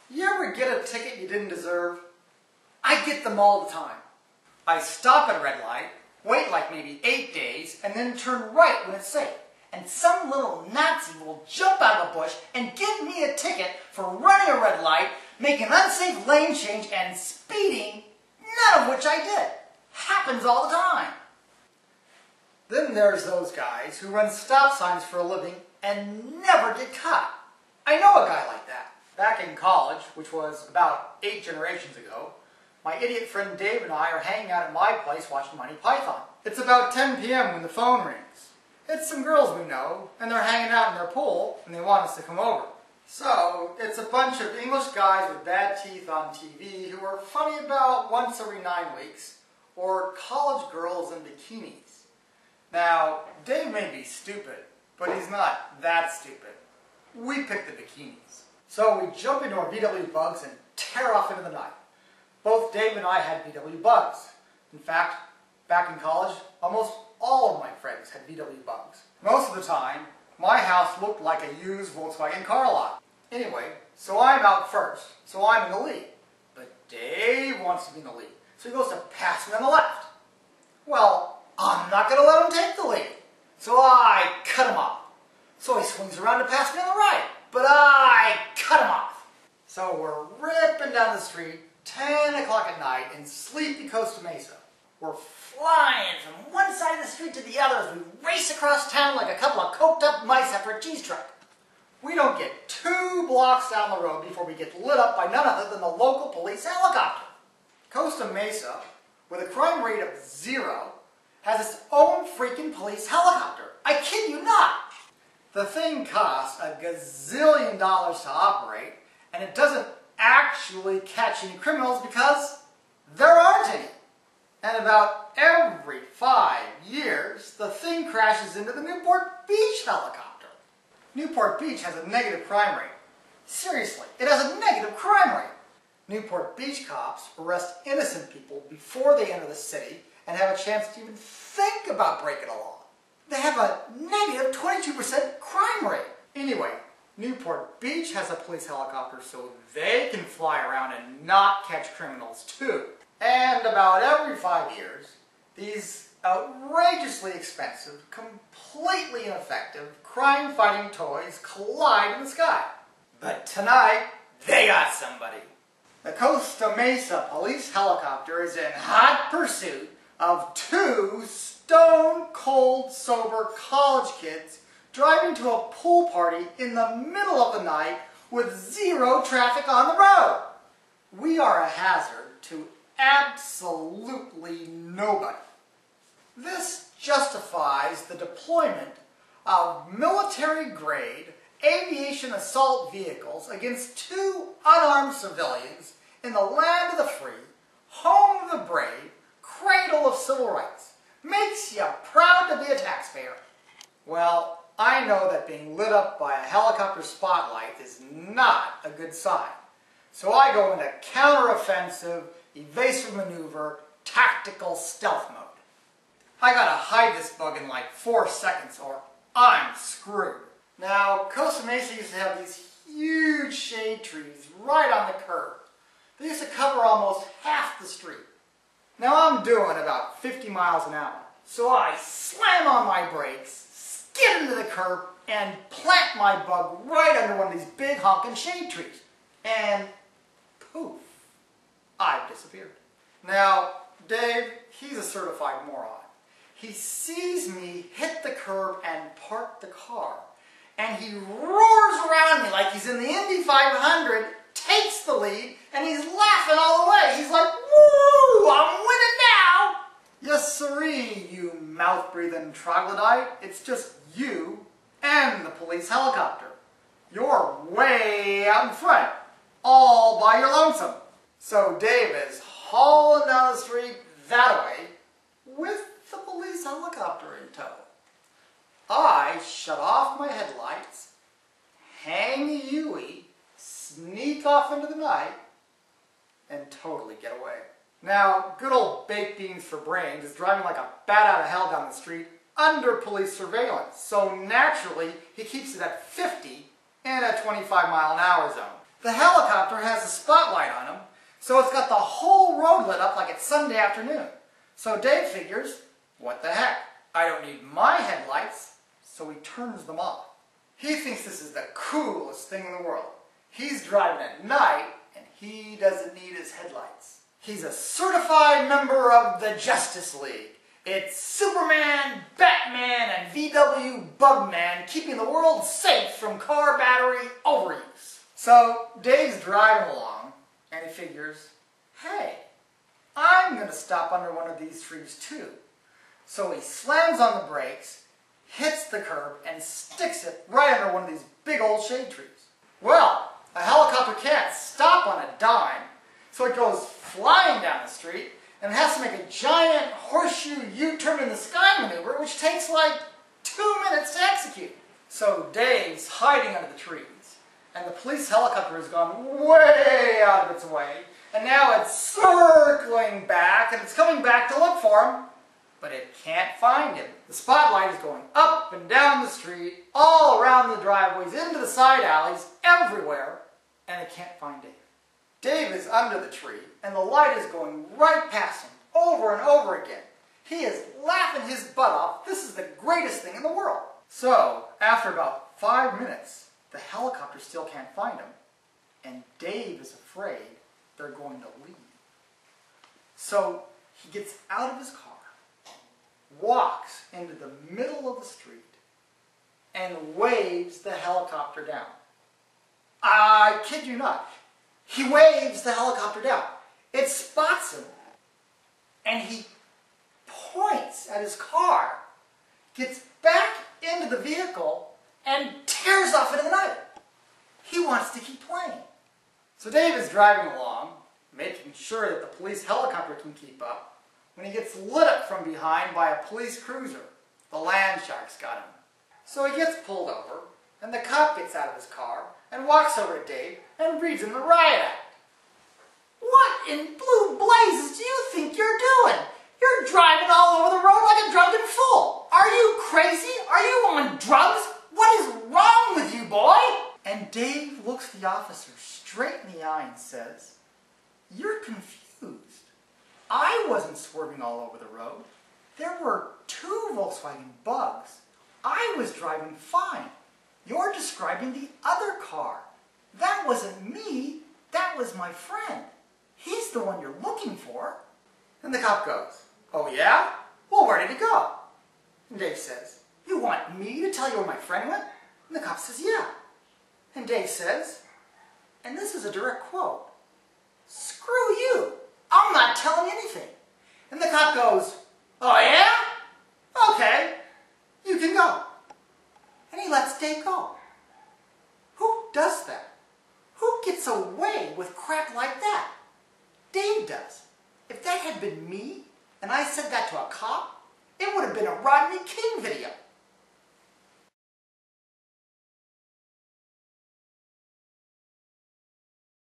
You ever get a ticket you didn't deserve? I get them all the time. I stop at a red light, wait like maybe 8 days, and then turn right when it's safe. And some little Nazi will jump out of a bush and give me a ticket for running a red light, making an unsafe lane change, and speeding, none of which I did. Happens all the time. Then there's those guys who run stop signs for a living and never get caught. I know a guy like that. Back in college, which was about 8 generations ago, my idiot friend Dave and I are hanging out at my place watching Monty Python. It's about 10 p.m. when the phone rings. It's some girls we know, and they're hanging out in their pool, and they want us to come over. So, it's a bunch of English guys with bad teeth on TV who are funny about once every 9 weeks, or college girls in bikinis. Now, Dave may be stupid, but he's not that stupid. We pick the bikinis. So we jump into our VW Bugs and tear off into the night. Both Dave and I had VW Bugs. In fact, back in college, almost all of my friends had VW Bugs. Most of the time, my house looked like a used Volkswagen car lot. Anyway, so I'm out first, so I'm in the lead. But Dave wants to be in the lead, so he goes to pass me on the left. Well, I'm not going to let him take the lead, so I cut him off. So he swings around to pass me on the right, but I cut him off. So we're ripping down the street, 10 o'clock at night, in sleepy Costa Mesa. We're flying from one side of the street to the other as we race across town like a couple of coked up mice after a cheese truck. We don't get 2 blocks down the road before we get lit up by none other than the local police helicopter. Costa Mesa, with a crime rate of 0, has its own freaking police helicopter. I kid you not. The thing costs a gazillion dollars to operate, and it doesn't actually catch any criminals because there aren't any. And about every 5 years, the thing crashes into the Newport Beach helicopter. Newport Beach has a negative crime rate. Seriously, it has a negative crime rate. Newport Beach cops arrest innocent people before they enter the city and have a chance to even think about breaking a law. They have a negative 22% crime rate. Anyway, Newport Beach has a police helicopter so they can fly around and not catch criminals too. And about every 5 years, these outrageously expensive, completely ineffective, crime-fighting toys collide in the sky. But tonight, they got somebody. The Costa Mesa police helicopter is in hot pursuit of 2 stone-cold sober college kids driving to a pool party in the middle of the night with 0 traffic on the road. We are a hazard to absolutely nobody. This justifies the deployment of military-grade aviation assault vehicles against 2 unarmed civilians in the land of the free, home of the brave, cradle of civil rights. Makes you proud to be a taxpayer. Well, I know that being lit up by a helicopter spotlight is not a good sign. So I go into counteroffensive, evasive maneuver, tactical stealth mode. I gotta hide this bug in like 4 seconds or I'm screwed. Now, Costa Mesa used to have these huge shade trees right on the curb. They used to cover almost half the street. Now I'm doing about 50 miles an hour, so I slam on my brakes, skid into the curb, and plant my bug right under one of these big honking shade trees. And poof, I've disappeared. Now, Dave, he's a certified moron. He sees me hit the curb and park the car, and he roars around me like he's in the Indy 500, takes the lead, and he's laughing all the way. He's like, "Woo, I'm winning now!" Yes, sirree, you mouth-breathing troglodyte. It's just you and the police helicopter. You're way out in front, all by your lonesome. So Dave is hauling down the street that way with the police helicopter in tow. I shut off my headlights, hang a Yui, sneak off into the night, and totally get away. Now, good old baked beans for brains is driving like a bat out of hell down the street under police surveillance. So naturally, he keeps it at 50 in a 25-mile-an-hour zone. The helicopter has a spotlight on him, so it's got the whole road lit up like it's Sunday afternoon. So Dave figures, what the heck, I don't need my headlights, so he turns them off. He thinks this is the coolest thing in the world. He's driving at night, and he doesn't need his headlights. He's a certified member of the Justice League. It's Superman, Batman, and VW Bugman keeping the world safe from car battery overuse. So Dave's driving along, and he figures, hey, I'm going to stop under one of these trees too. So he slams on the brakes, hits the curb, and sticks it right under one of these big old shade trees. Well, a helicopter can't stop on a dime, so it goes flying down the street and has to make a giant horseshoe U-turn in the sky maneuver, which takes like 2 minutes to execute. So Dave's hiding under the trees, and the police helicopter has gone way out of its way, and now it's circling back, and it's coming back to look for him, but it can't find him. The spotlight is going up and down the street, all around the driveways, into the side alleys, everywhere, and it can't find Dave. Dave is under the tree, and the light is going right past him, over and over again. He is laughing his butt off. This is the greatest thing in the world. So, after about 5 minutes, the helicopter still can't find him, and Dave is afraid they're going to leave. So, he gets out of his car, walks into the middle of the street, and waves the helicopter down. I kid you not. He waves the helicopter down. It spots him, and he points at his car, gets back into the vehicle, and tears off into the night. He wants to keep playing. So Dave is driving along, making sure that the police helicopter can keep up, when he gets lit up from behind by a police cruiser. The land sharks got him. So he gets pulled over, and the cop gets out of his car and walks over to Dave and reads him the riot act. What in blue blazes do you think you're doing? You're driving all over the road like a drunken fool. Are you crazy? Are you on drugs? What is wrong with you, boy? And Dave looks the officer straight in the eye and says, you're confused. I wasn't swerving all over the road. There were 2 Volkswagen Bugs. I was driving fine. You're describing the other car. That wasn't me. That was my friend. He's the one you're looking for. And the cop goes, oh yeah? Well, where did he go? And Dave says, you want me to tell you where my friend went? And the cop says, yeah. And Dave says, and this is a direct quote, screw you. I'm not telling you anything. And the cop goes, oh yeah? Okay, you can go. And he lets Dave go. Who does that? Who gets away with crap like that? Dave does. If that had been me, and I said that to a cop, it would have been a Rodney King video.